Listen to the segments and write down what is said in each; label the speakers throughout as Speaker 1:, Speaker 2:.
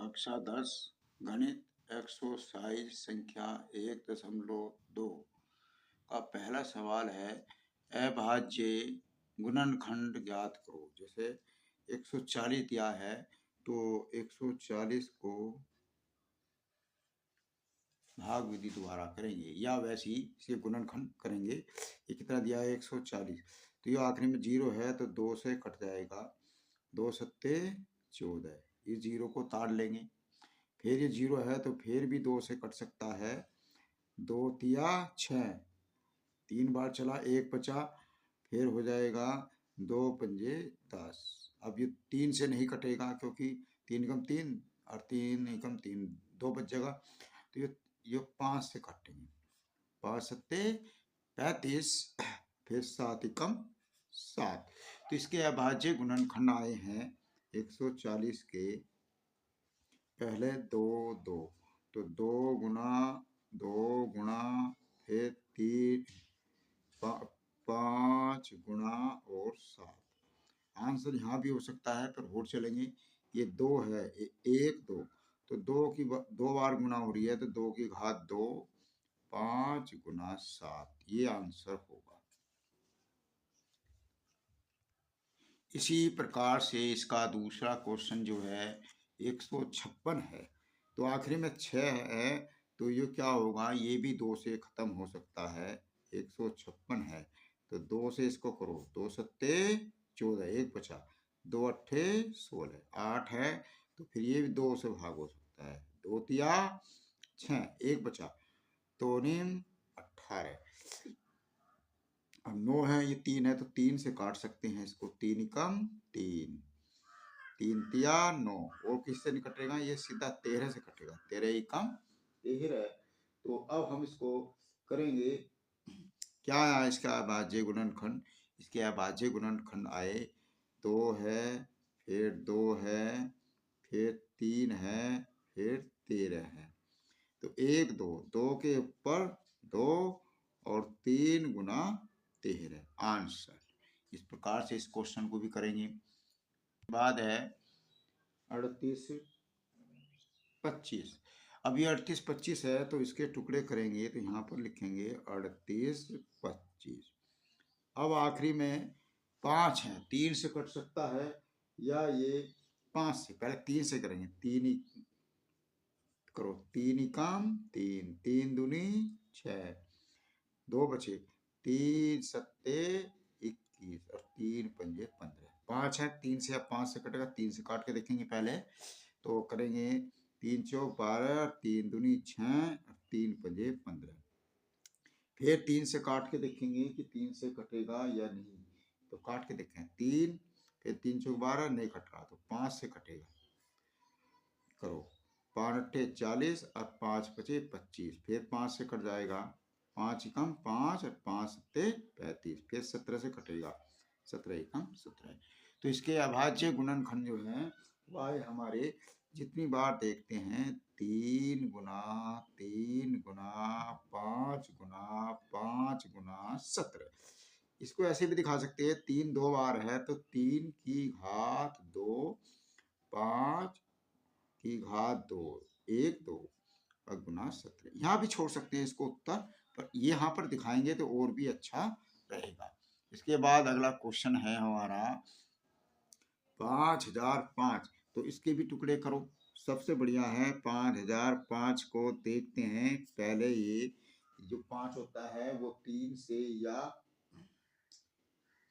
Speaker 1: कक्षा 10 गणित एक्सरसाइज संख्या 1.2 का पहला सवाल है अभाज्य गुणनखंड ज्ञात करो। जैसे 140 दिया है तो 140 को भाग विधि द्वारा करेंगे या वैसे ही इसे गुणनखंड करेंगे। ये कितना दिया है 140, तो ये आखिरी में 0 है तो 2 से कट जाएगा, 2 सत्ते 14, इस 0 को ताड़ लेंगे। फिर ये 0 है तो फिर भी 2 से कट सकता है, 2 तिया 6, 3 बार चला 1 बचा, फिर हो जाएगा 2 पंजे 10। अब ये 3 से नहीं कटेगा क्योंकि 3 एकम 3 और 3 एकम 3 2 बच जाएगा, तो ये 5 से काटेंगे, 5 सत्ते 35, फिर 7 एकम 7। तो इसके अभाज्य गुणनखंड आए हैं 140 के पहले 2 2, तो 2 गुणा फिर 3 5 गुणा और 7। आंसर यहाँ भी हो सकता है पर होड़ चलेंगे, ये 2 है, 1 2, तो 2 की 2 बार गुणा हो रही है तो 2 की घात 2, 5 गुणा 7, ये आंसर होगा। इसी प्रकार से इसका दूसरा क्वेश्चन जो है 156 है, तो आखिरी में 6 है तो ये क्या होगा, ये भी 2 से खत्म हो सकता है। 156 है तो 2 से इसको करो, 2 सत्ते 14, 1 बचा, 2 अट्ठे 16, 8 है तो फिर ये भी 2 से भाग हो सकता है, 2 तिया 6, 1 बचा, तो 18। अब 9 है, ये 3 है तो 3 से काट सकते हैं इसको, 3 एकम 3, 3 तिया 9, और किससे नहीं कटेगा, ये सीधा 13 से कटेगा, 13 एकम 13। तो अब हम इसको करेंगे, क्या आया इसका अभाज्य गुणनखंड। इसके अभाज्य गुणनखंड आए 2 है, फिर 2 है, फिर 3 है, फिर 13 है, तो 1 2 2 के ऊपर 2 और 3 गुना 13 आंसर। इस प्रकार से इस क्वेश्चन को भी करेंगे। बाद है 38 25। अब ये 38 25 है तो इसके टुकड़े करेंगे तो यहाँ पर लिखेंगे 38 25। अब आखिरी में 5 है, 3 से कट सकता है या ये 5 से, पहले 3 से करेंगे, 3 ही करो, 3 एकम 3, 3 दूनी 6, 2 बचे, 3 सत्ते 21 और 3 पंजे 15। 5 है, 3 से अब 5 से कटेगा, 3 से काट के देखेंगे पहले, तो करेंगे 3 चौक 12, 3 दूनी 6 और 3 पंजे 15। फिर 3 से काट के देखेंगे कि 3 से कटेगा या नहीं, तो काट के देखें 3, फिर 3 चौक 12 नहीं कट रहा तो 5 से कटेगा, करो 5 अट्ठे 40 और 5 बचे 25, फिर 5 से कट जाएगा, 5 एकम 5 और 5 सत्ते 35, फिर 17 से कटेगा, 17 एकम 17। तो इसके अभाज्य गुणनखंड जो है वह हमारे जितनी बार देखते हैं 3 गुना 3 गुना 5 गुना 5 गुना 17। इसको ऐसे भी दिखा सकते हैं, 3 2 बार है तो 3 की घात 2, 5 की घात 2, 1 2 और गुना 17। यहाँ भी छोड़ सकते हैं इसको उत्तर, पर यहाँ पर दिखाएंगे तो और भी अच्छा रहेगा। इसके बाद अगला क्वेश्चन है हमारा 5005, तो इसके भी टुकड़े करो। सबसे बढ़िया है 5005 को देखते हैं, पहले ये जो 5 होता है वो 3 से या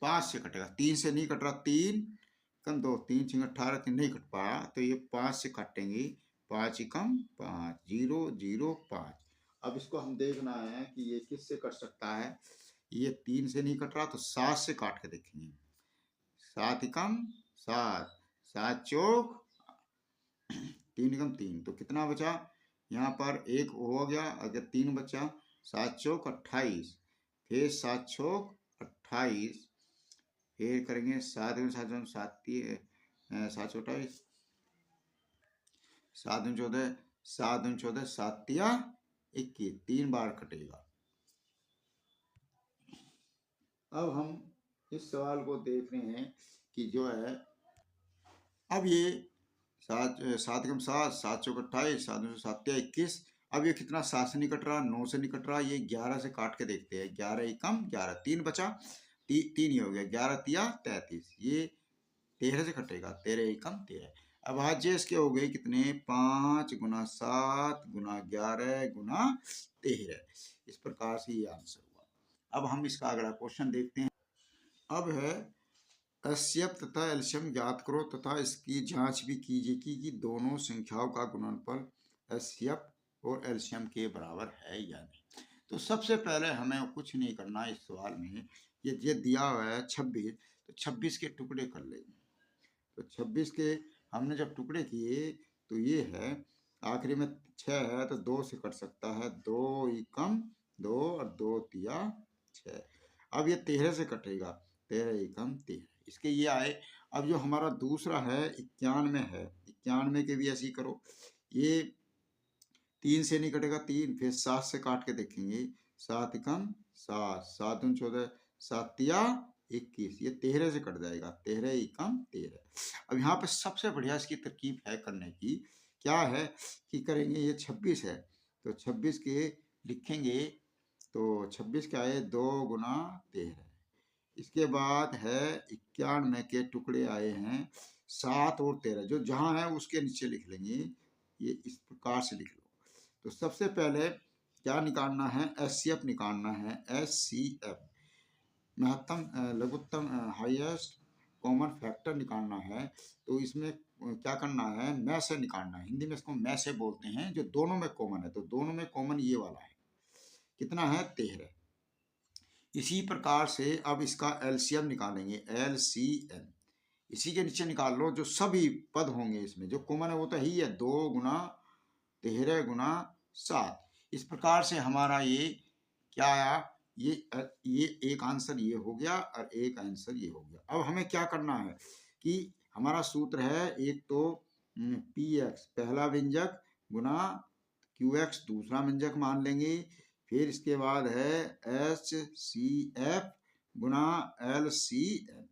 Speaker 1: 5 से कटेगा, 3 से नहीं कट रहा, 3 कम 2, 3 6 18, 3 नहीं कट पाया तो ये 5 से काटेंगे, 5 एकम 5, 0 0 5। अब इसको हम देखना है कि ये किससे कट सकता है, ये 3 से नहीं कट रहा तो 7 से काट के देखेंगे, 7 एकम 7, 7 चौक 3 एकम 3, तो कितना बचा, यहाँ पर 1 हो गया, अगर 3 बचा, 7 चौक 28, फिर 7 चौक 28, फिर करेंगे 7 7 7 7 28, 7 14, 7 14 7 तिया 21, 3 बार कटेगा। अब हम इस सवाल को देख रहे हैं कि जो है, अब ये सात सात कम सात, सात चौक 28, सात दूनी सात 21। अब ये कितना, 7 से नहीं कट रहा, 9 से नहीं कट रहा, ये 11 से काट के देखते हैं। 11 एकम 11, 3 बचा, 3 ही हो गया, 11 तिया 33, ये 13 से कटेगा, 13 एकम 13। अब आज इसके हो गए कितने, 5 गुना 7 गुना 11 गुना 13। इस प्रकार से ये आंसर हुआ। अब हम इसका अगला क्वेश्चन देखते हैं। अब है एचसीएफ तथा एलसीएम ज्ञात करो तथा इसकी जांच भी कीजिए कि दोनों संख्याओं का गुणनफल एचसीएफ और एलसीएम के बराबर है या नहीं। तो सबसे पहले हमें कुछ नहीं करना इस सवाल में, ये दिया हुआ है 26, तो 26 के टुकड़े कर लेंगे। तो 26 के हमने जब टुकड़े किए तो ये है, आखिरी में 6 है तो 2 से कट सकता है, 2 एकम 2 और 2 तिया 6। अब ये 13 से कटेगा, 13 एकम 13, इसके ये आए। अब जो हमारा दूसरा है 91 है, 91 के भी ऐसे ही करो। ये 3 से नहीं कटेगा 3, फिर 7 से काट के देखेंगे, 7 एकम 7, 7 दूनी 14, 7 तिया 21, ये 13 से कट जाएगा, 13 एकम 13। अब यहाँ पे सबसे बढ़िया इसकी तरकीब है करने की, क्या है कि करेंगे, ये 26 है तो 26 के लिखेंगे, तो 26 के आए 2 गुना 13। इसके बाद है 91 के टुकड़े आए हैं 7 और 13, जो जहाँ है उसके नीचे लिख लेंगे, ये इस प्रकार से लिख लो। तो सबसे पहले क्या निकालना है, एचसीएफ निकालना है, एचसीएफ महत्तम लघुत्तम हाईएस्ट कॉमन फैक्टर निकालना है। तो इसमें क्या करना है, मैं से निकालना है, हिंदी में इसको मैं से बोलते हैं, जो दोनों में कॉमन है। तो दोनों में कॉमन ये वाला है, कितना है 13। इसी प्रकार से अब इसका एलसीएम निकालेंगे, एलसीएम इसी के नीचे निकाल लो, जो सभी पद होंगे इसमें जो कॉमन है वो तो ही है, 2 गुना 13 गुना 7। इस प्रकार से हमारा ये क्या आया, ये एक आंसर ये हो गया और एक आंसर ये हो गया। अब हमें क्या करना है कि हमारा सूत्र है, एक तो पी एक्स पहला व्यंजक गुना क्यू एक्स दूसरा व्यंजक मान लेंगे, फिर इसके बाद है एच सी एफ गुना एल सी एम,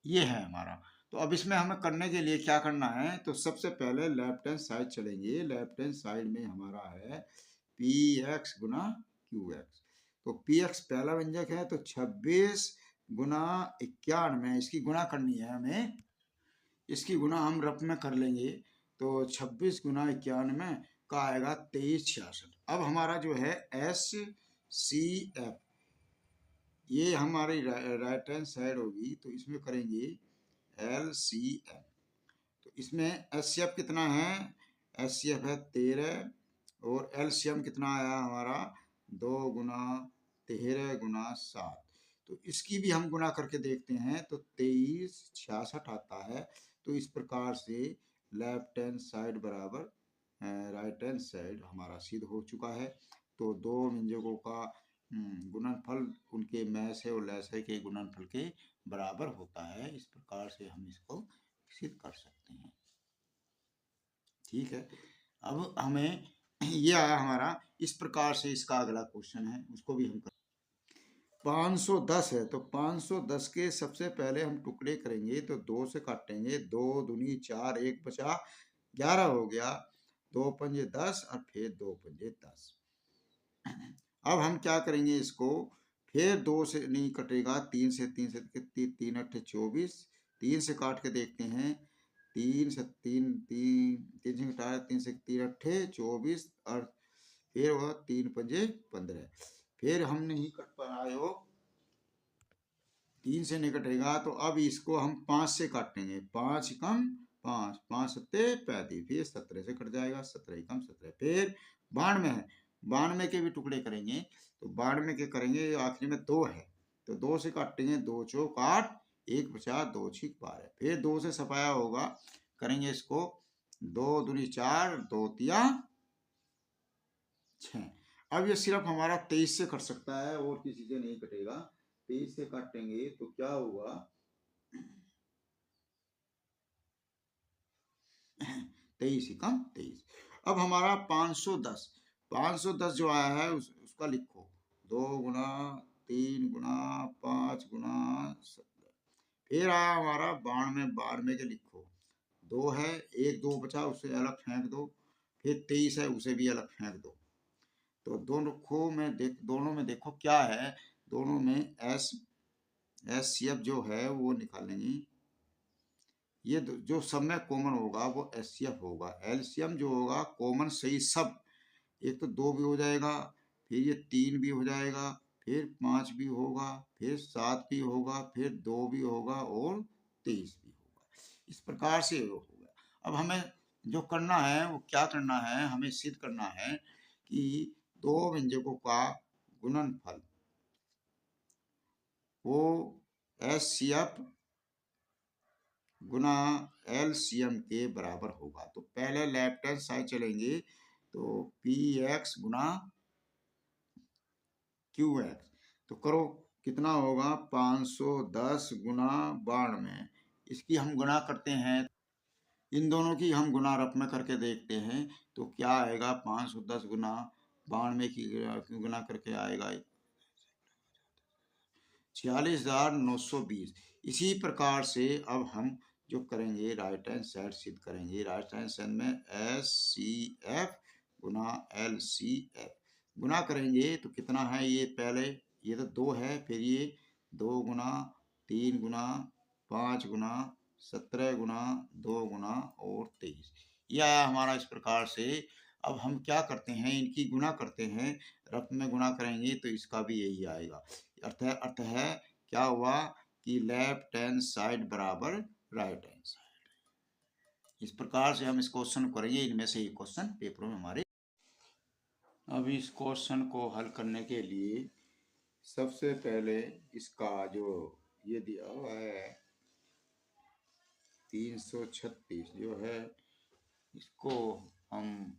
Speaker 1: ये है हमारा। तो अब इसमें हमें करने के लिए क्या करना है, तो सबसे पहले लेफ्ट हैंड साइड चलेंगे, लेफ्ट हैंड साइड में हमारा है पी एक्स गुना क्यू एक्स। तो पी एक्स पहला व्यंजक है, तो 26 गुना 91, इसकी गुणा करनी है हमें, इसकी गुणा हम रफ में कर लेंगे। तो 26 गुना 91 का आएगा 2366। अब हमारा जो है एस सी एफ, ये हमारी राइट हैंड साइड होगी, तो इसमें करेंगे एल सी एम। तो इसमें एस सी एफ कितना है, एस सी एफ है 13, और एल सी एम कितना आया हमारा 2 गुना 13 गुना 7। तो इसकी भी हम गुना करके देखते हैं, तो 2366 आता है। तो इस प्रकार से लेफ्ट हैंड साइड बराबर राइट हैंड साइड हमारा सिद्ध हो चुका है। तो दो व्यंजकों का गुणनफल उनके मैं से और लय से के गुणनफल के बराबर होता है। इस प्रकार से हम इसको सिद्ध कर सकते हैं। ठीक है, अब हमें ये आया हमारा, इस प्रकार से इसका अगला क्वेश्चन है, उसको भी हम 510 है, तो 510 के सबसे पहले हम टुकड़े करेंगे, तो 2 से काटेंगे, 2 दूनी 4, 1 बचा 11 हो गया, 2 पंजे 10 और फिर 2 पंजे 10। अब हम क्या करेंगे इसको, फिर 2 से नहीं कटेगा, 3 से 3 से 3 अट्ठे 24, 3 से काट के देखते हैं, 3 से 3 3 3 से घटाया, 3 से 3 अट्ठे 24 और फिर वह 3 पंजे 15। फिर हम नहीं कट पाए हो, 3 से नहीं कटेगा, तो अब इसको हम 5 से काटेंगे, 5 कम 5, 5 सत्ते 35, फिर 17 से कट जाएगा, 17 कम 17। फिर 92 है, 92 के भी टुकड़े करेंगे, तो 92 के करेंगे, आखिरी में 2 है, तो 2 से काटेंगे, 2 चौक 8, 1 बचा 2 छिक 12, फिर 2 से सफाया होगा, करेंगे इसको, 2 दूनी 4, 2 तिया 6। अब ये सिर्फ हमारा 23 से कट सकता है और किसी से नहीं कटेगा। 23 से काटेंगे तो क्या हुआ, 23 कम 23। अब हमारा 510, 510 जो आया है उसका लिखो, 2 गुना 3 गुना 5 गुना 17। फिर आया हमारा 92, 92 के लिखो, 2 है, एक 2 बचा उसे अलग फेंक दो, फिर 23 है उसे भी अलग फेंक दो। तो दोनों में देखो क्या है, दोनों में एचसीएफ जो है वो निकालेंगे। ये जो सब में कॉमन होगा वो एचसीएफ होगा। एलसीएम जो होगा कॉमन सही सब, एक तो 2 भी हो जाएगा, फिर ये 3 भी हो जाएगा, फिर 5 भी होगा, फिर 7 भी होगा, फिर 2 भी होगा और 23 भी होगा। इस प्रकार से हो गया। अब हमें जो करना है वो क्या करना है, हमें सिद्ध करना है कि दो व्यंजकों का गुणनफल वो एचसीएफ गुना एलसीएम के बराबर होगा। तो पहले लेफ्ट हैंड साइड चलेंगे, तो पी एक्स गुना क्यू एक्स, तो करो कितना होगा 510 गुना 92। इसकी हम गुना करते हैं, इन दोनों की हम गुना रफ में करके देखते हैं तो क्या आएगा, 510 गुना 92 की गुना करके आएगा 46,920। इसी प्रकार से अब हम जो करेंगे राइट हैंड साइड सिद्ध करेंगे। राइट हैंड साइड में एस सी एफ गुना एल सी एफ गुना करेंगे तो कितना है, ये पहले ये तो 2 है, फिर ये 2 गुना 3 गुना 5 गुना 17 गुना 2 गुना और 23, यह आया हमारा इस प्रकार से। अब हम क्या करते हैं, इनकी गुना करते हैं, रफ में गुना करेंगे तो इसका भी यही आएगा। अर्थ है क्या हुआ कि लेफ्ट हैंड साइड बराबर राइट हैंड साइड। इस प्रकार से हम इस क्वेश्चन को करेंगे, इनमें से एक क्वेश्चन पेपरों में हमारे। अब इस क्वेश्चन को हल करने के लिए सबसे पहले इसका जो ये दिया हुआ है 336 जो है, इसको हम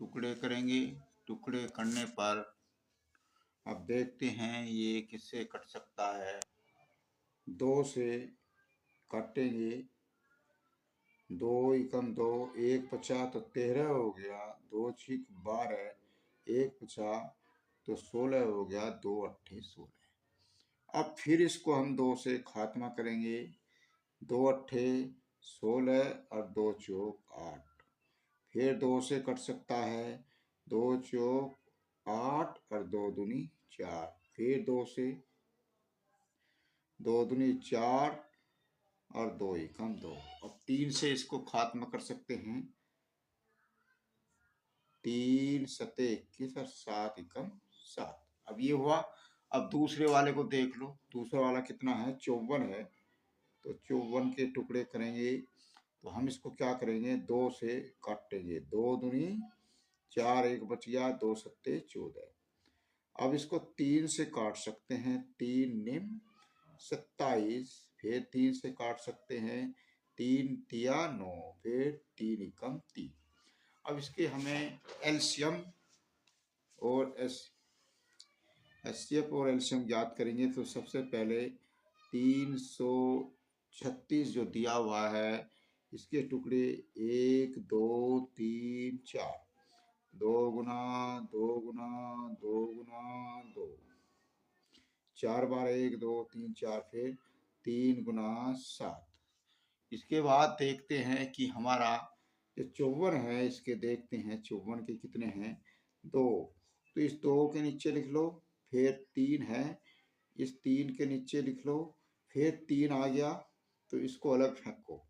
Speaker 1: टुकड़े करेंगे। टुकड़े करने पर अब देखते हैं ये किससे कट सकता है। 2 से काटेंगे, 2 एकम 2, 1 बचा तो 13 हो गया, 2 छिक 12, 1 बचा तो 16 हो गया, 2 अट्ठे 16। अब फिर इसको हम 2 से खात्मा करेंगे, 2 अट्ठे 16 और 2 चौक 8, फिर 2 से कट सकता है, 2 चौक 8 और 2 दूनी 4, फिर 2 से 2 दूनी 4 और 2 एकम 2। अब 3 से इसको खात्मा कर सकते हैं, 3 सते 21 और 7 एकम 7। अब ये हुआ। अब दूसरे वाले को देख लो, दूसरा वाला कितना है, 54 है, तो 54 के टुकड़े करेंगे। तो हम इसको क्या करेंगे, 2 से काटेंगे, 2 दूनी 4, 1 बच गया, 2 सत्ते 14। अब इसको 3 से काट सकते हैं, 3 निम 27, फिर 3 से काट सकते हैं, 3 तिया 9, फिर 3 एकम 3। अब इसके हमें एलसीएम और एचसीएफ और एलसीएम ज्ञात करेंगे। तो सबसे पहले 336 जो दिया हुआ है, इसके टुकड़े 1 2 3 4, 2 गुना 2 गुना 2 गुना 2, 4 बार 1 2 3 4, फिर 3 गुना 7। इसके बाद देखते हैं कि हमारा जो 54 है, इसके देखते हैं 54 के कितने हैं, 2, तो इस 2 के नीचे लिख लो, फिर 3 है, इस 3 के नीचे लिख लो, फिर 3 आ गया तो इसको अलग फेंको,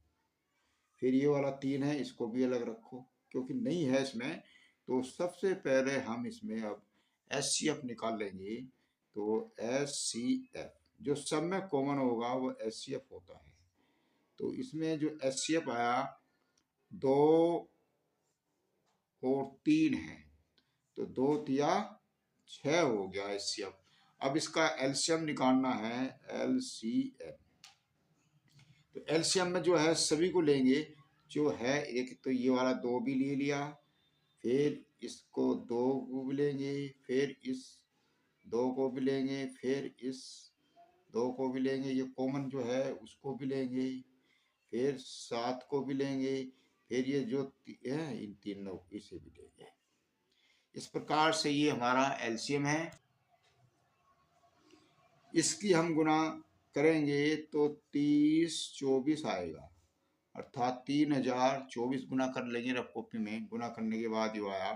Speaker 1: फिर ये वाला 3 है इसको भी अलग रखो, क्योंकि नहीं है इसमें। तो सबसे पहले हम इसमें अब एचसीएफ निकाल लेंगे। तो एचसीएफ जो सब में कॉमन होगा वो एचसीएफ होता है। तो इसमें जो एचसीएफ आया 2 और 3 है, तो 2 तिया 6 हो गया एचसीएफ। अब इसका एलसीएम निकालना है, एलसीएम। तो एलसीएम में जो है सभी को लेंगे, जो है एक तो ये वाला 2 भी ले लिया, फिर इसको 2 को भी लेंगे, फिर इस 2 को भी लेंगे, फिर इस 2 को भी लेंगे, ये कॉमन जो है उसको भी लेंगे, फिर 7 को भी लेंगे, फिर ये जो है इन तीनों इसे भी लेंगे। इस प्रकार से ये हमारा एलसीएम है। इसकी हम गुना करेंगे तो 30 24 आएगा, अर्थात 3024 गुना कर लेंगे रफ कॉपी में। गुना करने के बाद जो आया,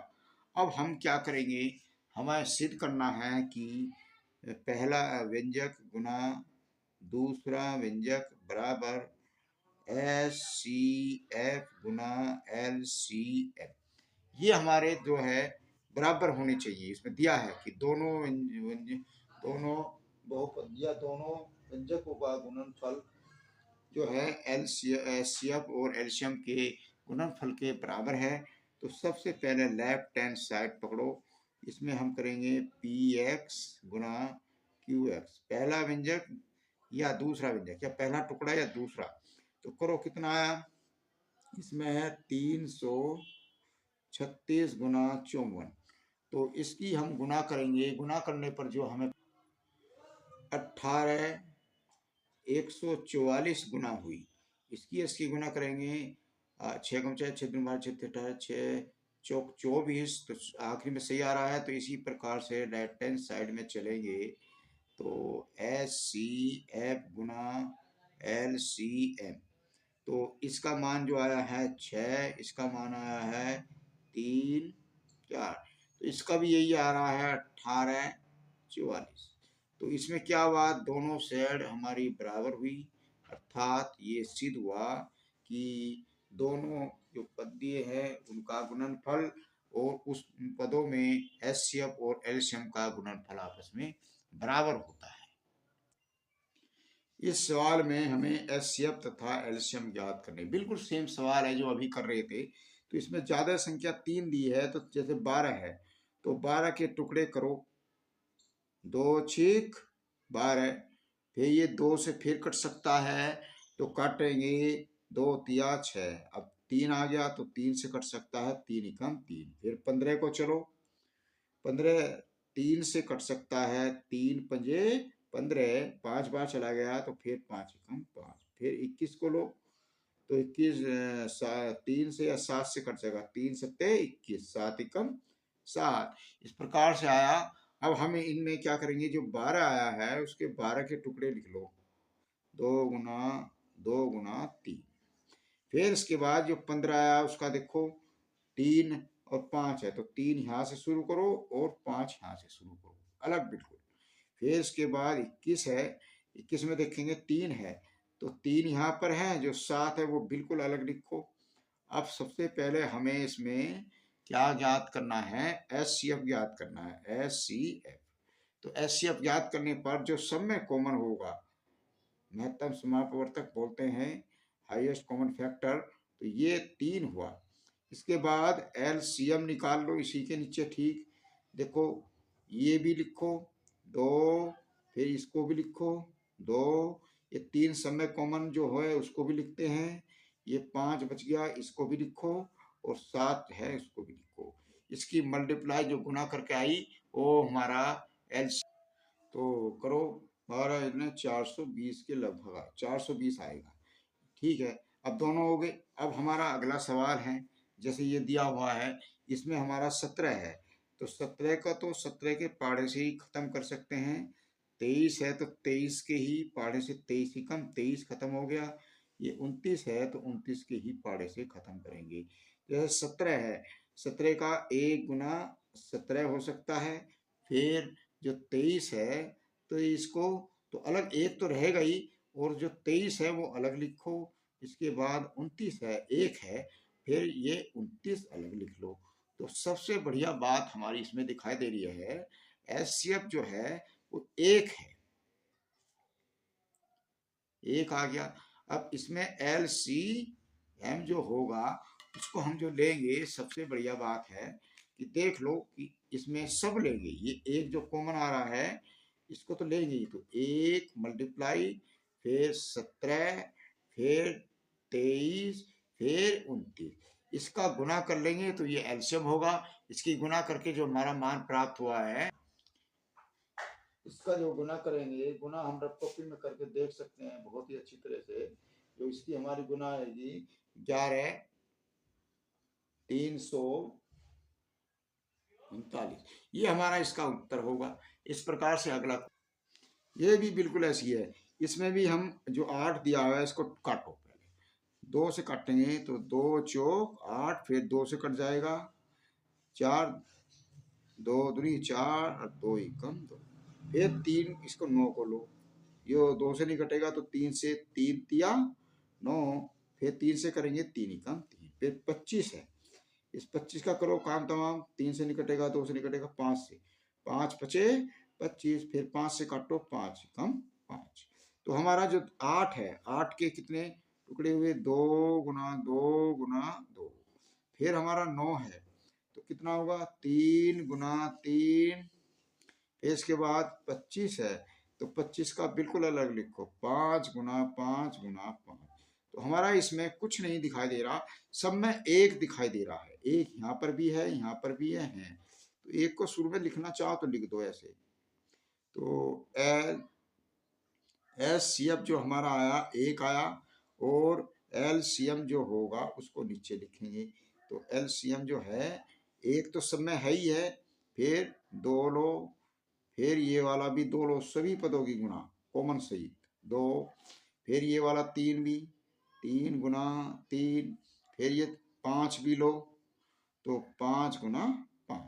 Speaker 1: अब हम क्या करेंगे, हमें सिद्ध करना है कि पहला व्यंजक गुना दूसरा व्यंजक बराबर HCF गुना LCM। ये हमारे जो है बराबर होने चाहिए। इसमें दिया है कि दोनों बहुपद या दोनों व्यंजकों का गुणनफल जो है HCF और LCM के गुणनफल के बराबर है। तो सबसे पहले लेफ्ट हैंड साइड पकड़ो, इसमें हम करेंगे PX गुना QX, पहला व्यंजक या दूसरा व्यंजक, या पहला टुकड़ा या दूसरा। तो करो, कितना आया, इसमें है 336 गुना 54। तो इसकी हम गुना करेंगे, गुना करने पर जो हमें 18144 गुना हुई, इसकी गुना करेंगे 6 गुना 6 दूनी 12 6 18 6 चौक 24। तो आखिरी में सही आ रहा है। तो इसी प्रकार से लेफ्ट हैंड साइड में चलेंगे तो HCF गुना LCM, तो इसका मान जो आया है 6, इसका मान आया है 3 4, तो इसका भी यही आ रहा है 1844। तो इसमें क्या हुआ, दोनों साइड हमारी बराबर हुई, अर्थात ये सिद्ध हुआ कि दोनों जो पद दिए हैं उनका गुणनफल और उस पदों में HCF और LCM का गुणनफल आपस में बराबर होता है। इस सवाल में हमें HCF तथा LCM ज्ञात करने, बिल्कुल सेम सवाल है जो अभी कर रहे थे। तो इसमें ज्यादा संख्या 3 दी है, तो जैसे 12 है तो 12 के टुकड़े करो, 2 6 12, फिर ये 2 से फिर कट सकता है तो काटेंगे 2 तिया 6, अब 3 आ गया तो 3 से कट सकता है, 3 एकम 3। फिर 15 को चलो, 15 3 से कट सकता है, 3 पंजे 15, 5 बार चला गया तो फिर 5 एकम 5। फिर 21 को लो, तो 21 3 से या 7 से कट जाएगा, 3 सत्ते 21, 7 एकम 7। इस प्रकार से आया। अब हम इनमें क्या करेंगे, जो 12 आया है उसके 12 के टुकड़े लिख लो, 2 गुना 3। फिर इसके बाद जो 15 आया उसका देखो, 3 और 5 है तो 3 यहाँ से शुरू करो और 5 यहाँ से शुरू करो, अलग बिल्कुल। फिर इसके बाद 21 है, 21 में देखेंगे 3 है तो 3 यहाँ पर है, जो 7 है वो बिल्कुल अलग लिखो। अब सबसे पहले हमें इसमें क्या ज्ञात करना है, HCF ज्ञात करना है, HCF। तो HCF ज्ञात करने पर जो सब में कॉमन होगा, महत्तम समापवर्तक बोलते हैं, हाईएस्ट कॉमन फैक्टर, तो ये 3 हुआ। इसके बाद LCM निकाल लो, इसी के नीचे ठीक देखो, ये भी लिखो 2, फिर इसको भी लिखो 2, ये 3 सब में कॉमन जो है उसको भी लिखते हैं, ये 5 बच गया, इसको भी लिखो, और 7 है इसको भी लिखो। इसकी मल्टीप्लाई जो गुना करके आई वो हमारा LCM, तो करो 12 ने 420 के लगभग 420 आएगा। ठीक है, अब दोनों हो गए। अब हमारा अगला सवाल है, जैसे ये दिया हुआ है, इसमें हमारा 17 है तो 17 का तो 17 के पाढ़े से ही खत्म कर सकते हैं। 23 है तो 23 के ही पाढ़े से 23 ही कम 23 खत्म हो गया। ये 29 है तो 29 के ही पाढ़े से खत्म करेंगे। जैसे 17 है, 17 का 1 गुना 17 हो सकता है। फिर जो 23 है तो इसको तो अलग, एक तो रहेगा ही, और जो 23 है वो अलग लिखो। इसके बाद 29 है, एक है, फिर ये 29 अलग लिख लो। तो सबसे बढ़िया बात हमारी इसमें दिखाई दे रही है, HCF जो है वो एक है, एक आ गया। अब इसमें LCM जो होगा उसको हम जो लेंगे, सबसे बढ़िया बात है कि देख लो कि इसमें सब लेंगे, ये एक जो कॉमन आ रहा है इसको तो लेंगे ही, तो 1 मल्टीप्लाई, फिर 17, फिर 23, फिर 29, इसका गुना कर लेंगे तो ये LCM होगा। इसकी गुना करके जो हमारा मान प्राप्त हुआ है, इसका जो गुना करेंगे, गुना हम रफ कॉपी में करके देख सकते हैं बहुत ही अच्छी तरह से। जो इसकी हमारी गुना आएगी 11 339, ये हमारा इसका उत्तर होगा। इस प्रकार से अगला, ये भी बिल्कुल ऐसी है, इसमें भी हम जो 8 दिया हुआ है इसको काटो पहले, 2 से काटेंगे तो 2 चौक 8, फिर 2 से कट जाएगा 4, 2 दूनी 4 और 2 एकम 2, फिर 3, इसको 9 को लो, यो 2 से नहीं कटेगा तो 3 से, 3 तिया 9, फिर 3 से करेंगे 3 एकम 3, फिर 25 है, इस 25 का करो काम तमाम, 3 से नहीं कटेगा, 2 से नहीं कटेगा, 5 से, 5 पचे 25, फिर 5 से काटो 5 एकम 5, तो हमारा जो 8 है, 8 के कितने टुकड़े हुए, 2 गुना 2 गुना 2, फिर हमारा 9 है तो कितना होगा 3 गुना 3, फिर इसके बाद 25 है तो 25 का बिल्कुल अलग लिखो, 5 गुना 5 गुना 5, तो हमारा इसमें कुछ नहीं दिखाई दे रहा, सब में एक दिखाई दे रहा है, एक यहाँ पर भी है, यहाँ पर भी है, तो एक को शुरू में लिखना चाहो तो लिख दो ऐसे, तो एल एलसीएम जो हमारा आया एक आया, और एलसीएम जो होगा उसको नीचे लिखेंगे, तो एलसीएम जो है एक तो सब में है ही है, फिर 2 लो, फिर ये वाला भी 2 लो, सभी पदों की गुणा कॉमन सहित 2, फिर ये वाला 3 भी, 3 गुना 3, फिर ये 5 भी लो तो 5 गुना 5,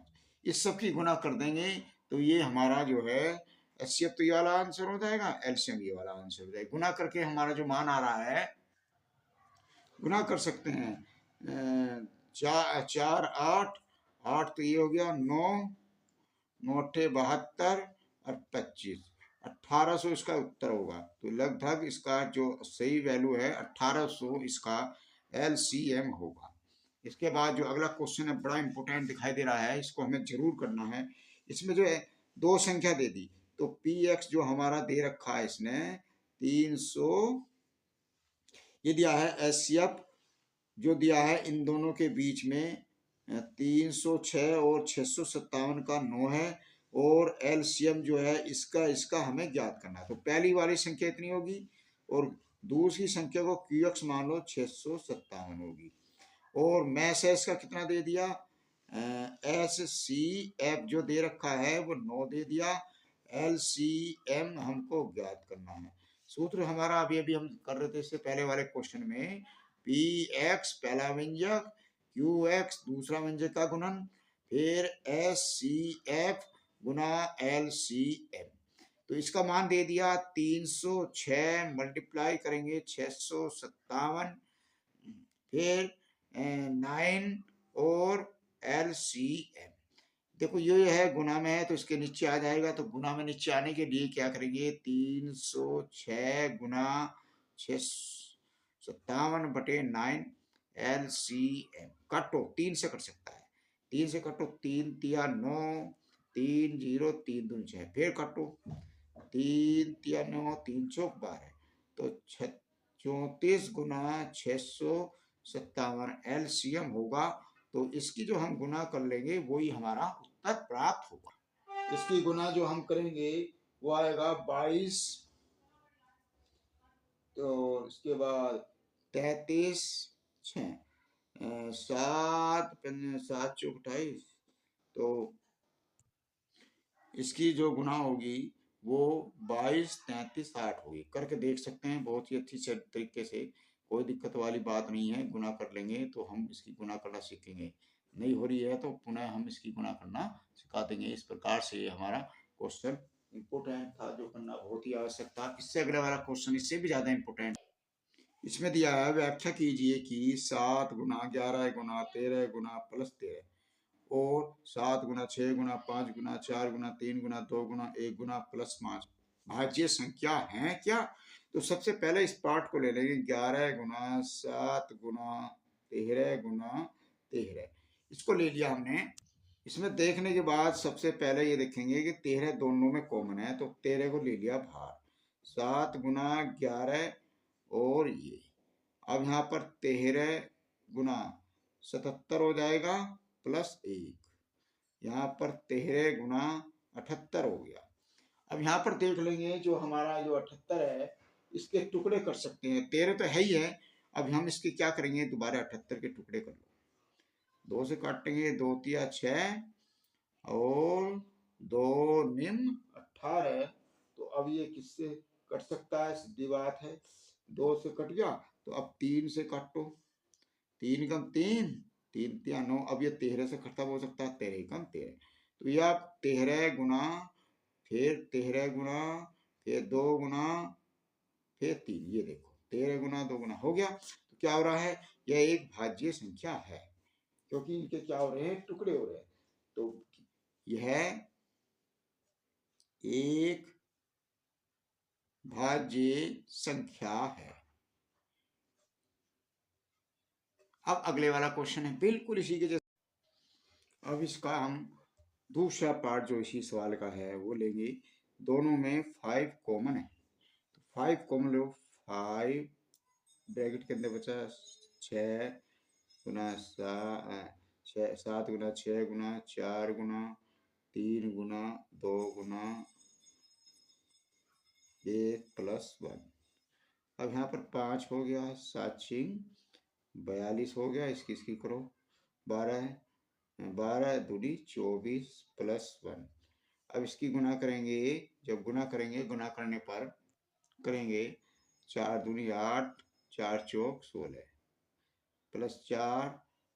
Speaker 1: इस सब की गुना कर देंगे तो ये हमारा जो है एचसीएफ तो ये वाला आंसर हो जाएगा, एलसीएम ये वाला आंसर हो जाएगा, गुना करके हमारा जो मान आ रहा है, गुना कर सकते हैं, 4 8, 8 तो ये हो गया 9, 9 72 और 25, 1800 इसका उत्तर होगा, तो लगभग इसका जो सही वैल्यू है 1800 इसका एलसीएम होगा। इसके बाद जो अगला क्वेश्चन है बड़ा इंपॉर्टेंट दिखाई दे रहा है, इसको हमें जरूर करना है, इसमें जो है 2 संख्या दे दी, तो पी एक्स जो हमारा दे रखा है इसने 300, ये दिया है एचसीएफ जो दिया है इन दोनों के बीच में 306 और 657 का 9 है, और एलसीएम जो है इसका इसका हमें ज्ञात करना है, तो पहली वाली संख्या इतनी होगी और दूसरी संख्या को क्यूएक्स मान लो 657 होगी, और मैसेज का कितना दे दिया, एस सी एफ जो दे रखा है वो 9 दे दिया, एल सी एम हमको ज्ञात करना है, सूत्र हमारा अभी अभी हम कर रहे थे इससे पहले वाले क्वेश्चन में, पी एक्स पहला व्यंजक, क्यू एक्स दूसरा व्यंजक का गुणन, फिर एस सी एफ गुना एल सी एम, तो इसका मान दे दिया 306 मल्टीप्लाई करेंगे 657, फिर 9 और एलसीएम, देखो ये है गुना में है तो इसके नीचे आ जाएगा, तो गुना में नीचे आने के लिए क्या करेंगे 306 गुना 657 बटे 9 एलसीएम, काटो 3 से कट सकता है, 3 से कटो, 3 तिया 9, 3 0 3 दूनी 6, फिर काटो 3 तिया 9, 3 चौक 12, तो 34 गुना 657 एलसीएम होगा, तो इसकी जो हम गुना कर लेंगे वही हमारा उत्तर प्राप्त होगा, इसकी गुना जो हम करेंगे वो आएगा 22, तो इसके बाद 33 6 7 7 चौक 28, तो इसकी जो गुना होगी वो 22 33 60 होगी, करके देख सकते हैं बहुत ही अच्छी तरीके से, कोई दिक्कत वाली बात नहीं है, गुना कर लेंगे तो हम इसकी गुना करना सीखेंगे, नहीं हो रही है तो पुनः हम इसकी गुना करना सिखा देंगे, इस प्रकार से हमारा क्वेश्चन इम्पोर्टेंट था जो करना बहुत ही आवश्यक था, इससे अगला वाला क्वेश्चन इससे भी ज्यादा इम्पोर्टेंट, इसमें दिया है व्याख्या कीजिए कि 7 गुना 11 गुना 13 गुना प्लस 13 और 7 गुना 6 गुना 5 गुना 4 गुना 3 गुना 2 गुना 1 गुना प्लस 5 भाज्य संख्या है क्या, तो सबसे पहले इस पार्ट को ले लेंगे 11 गुना 7 गुना 13 गुना 13, इसको ले लिया हमने, इसमें देखने के बाद सबसे पहले ये देखेंगे कि 13 दोनों में कॉमन है, तो 13 को ले लिया बाहर, 7 गुना 11 और ये, अब यहाँ पर 13 गुना 77 हो जाएगा प्लस 1, यहाँ पर 13 गुना 78 हो गया, अब यहाँ पर देख लेंगे जो हमारा जो 78 है इसके टुकड़े कर सकते हैं, 13 तो है ही है, अब हम इसके क्या करेंगे दोबारा 78 के टुकड़े कर लो, 2 से काटेंगे 2 तिया 6 और 2 निम्न 18, तो अब ये किससे कट सकता है, सीधी बात है 2 से कट गया तो अब 3 से काटो, 3 कम 3, 3 तिया 9। अब ये 13 से खत्म हो सकता है, 13 कम 13, तो ये आप 13 गुना, फिर 13 गुना, फिर 2 गुना, फिर 3, ये देखो 13 गुना 2 गुना हो गया। तो क्या हो रहा है, यह एक भाज्य संख्या है, क्योंकि इनके क्या हो रहे हैं, टुकड़े हो रहे हैं। तो यह एक भाज्य संख्या है। अब अगले वाला क्वेश्चन है बिल्कुल इसी के जैसे। अब इसका हम दूसरा पार्ट जो इसी सवाल का है वो लेंगे। दोनों में 5 कॉमन है, तो 5 कॉमन लो। 5 ब्रैकेट के अंदर बचा 6 गुना 7 गुना 6 गुना 4 गुना 3 गुना 2 गुना 1 प्लस 1। अब यहाँ पर 5 हो गया, 7 42 हो गया, इसकी करो 12 12 दूनी 24 प्लस 1। अब इसकी गुना करेंगे, जब गुना करेंगे, गुना करने पर करेंगे 4 दूनी 8, 4 चौक 16 प्लस 4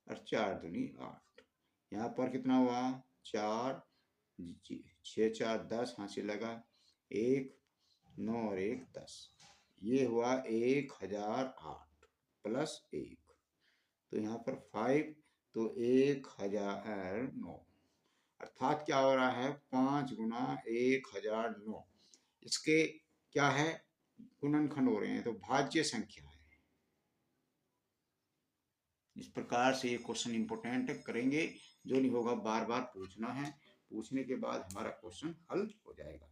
Speaker 1: और 4 दूनी 8। यहाँ पर कितना हुआ, 4 6 4 10, हाँ से लगा 1 9 और 1 10, ये हुआ 1008 प्लस 1। तो यहाँ पर 5, तो 1009, अर्थात क्या हो रहा है, 5 गुना 1009। इसके क्या है, गुणनखंड हो रहे हैं, तो भाज्य संख्या है। इस प्रकार से ये क्वेश्चन इंपोर्टेंट करेंगे, जो नहीं होगा बार बार पूछना है, पूछने के बाद हमारा क्वेश्चन हल हो जाएगा।